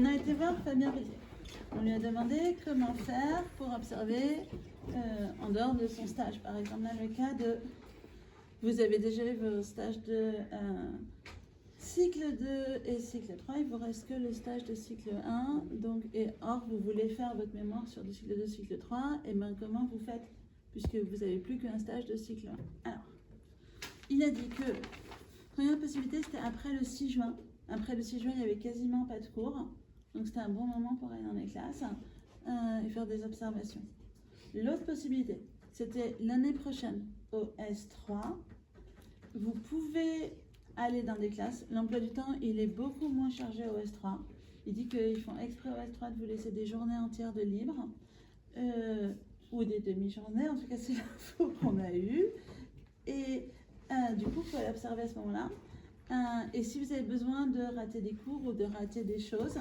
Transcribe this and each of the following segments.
on a été voir Fabien Pellier. On lui a demandé comment faire pour observer en dehors de son stage. Par exemple, là, le cas de... Vous avez déjà eu vos stages de cycle 2 et cycle 3. Il vous reste que le stage de cycle 1. Donc, et or, vous voulez faire votre mémoire sur du cycle 2, cycle 3. Et bien, comment vous faites? Puisque vous n'avez plus qu'un stage de cycle 1. Alors, il a dit que la première possibilité, c'était après le 6 juin. Après le 6 juin, il n'y avait quasiment pas de cours. Donc, c'était un bon moment pour aller dans les classes et faire des observations. L'autre possibilité, c'était l'année prochaine, au S3. Vous pouvez aller dans des classes. L'emploi du temps, il est beaucoup moins chargé au S3. Il dit qu'ils font exprès au S3 de vous laisser des journées entières de libre. Ou des demi-journées, en tout cas, c'est l'info qu'on a eue. Et du coup, il faut aller observer à ce moment-là. Et si vous avez besoin de rater des cours ou de rater des choses,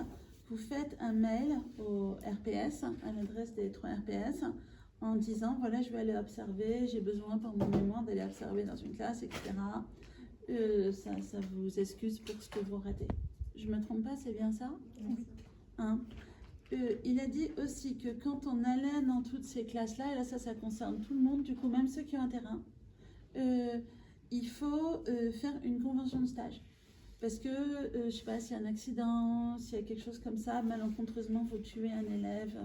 vous faites un mail au RPS, à l'adresse des 3 RPS, en disant, voilà, je vais aller observer, j'ai besoin pour mon mémoire d'aller observer dans une classe, etc. Ça vous excuse pour ce que vous ratez. Je ne me trompe pas, c'est bien ça? Hein? Il a dit aussi que quand on allait dans toutes ces classes-là, et là ça concerne tout le monde, du coup même ceux qui ont un terrain, il faut faire une convention de stage. Parce que, je ne sais pas, s'il y a un accident, s'il y a quelque chose comme ça, malencontreusement, vous tuez un élève.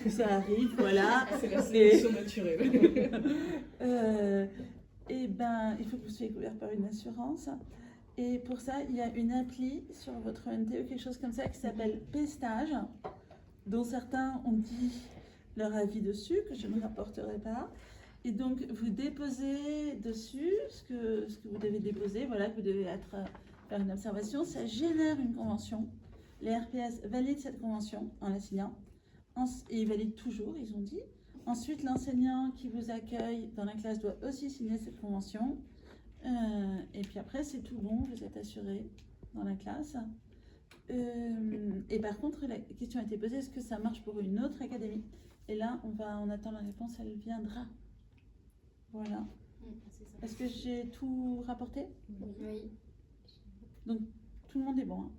Ça arrive, voilà. C'est la sélection naturelle. Et ben, il faut que vous soyez couvert par une assurance. Et pour ça, il y a une appli sur votre NTE, quelque chose comme ça, qui s'appelle P-Stage, dont certains ont dit leur avis dessus, que je ne rapporterai pas. Et donc, vous déposez dessus ce que vous devez déposer, voilà, que vous devez faire une observation. Ça génère une convention. Les RPS valident cette convention en la signant. Et ils valident toujours, ils ont dit. Ensuite, l'enseignant qui vous accueille dans la classe doit aussi signer cette convention. Et puis après, c'est tout bon, vous êtes assuré dans la classe. Et par contre, la question a été posée, est-ce que ça marche pour une autre académie? Et là, on attend la réponse, elle viendra. Voilà. Est-ce que j'ai tout rapporté? Oui. Donc, tout le monde est bon. Hein.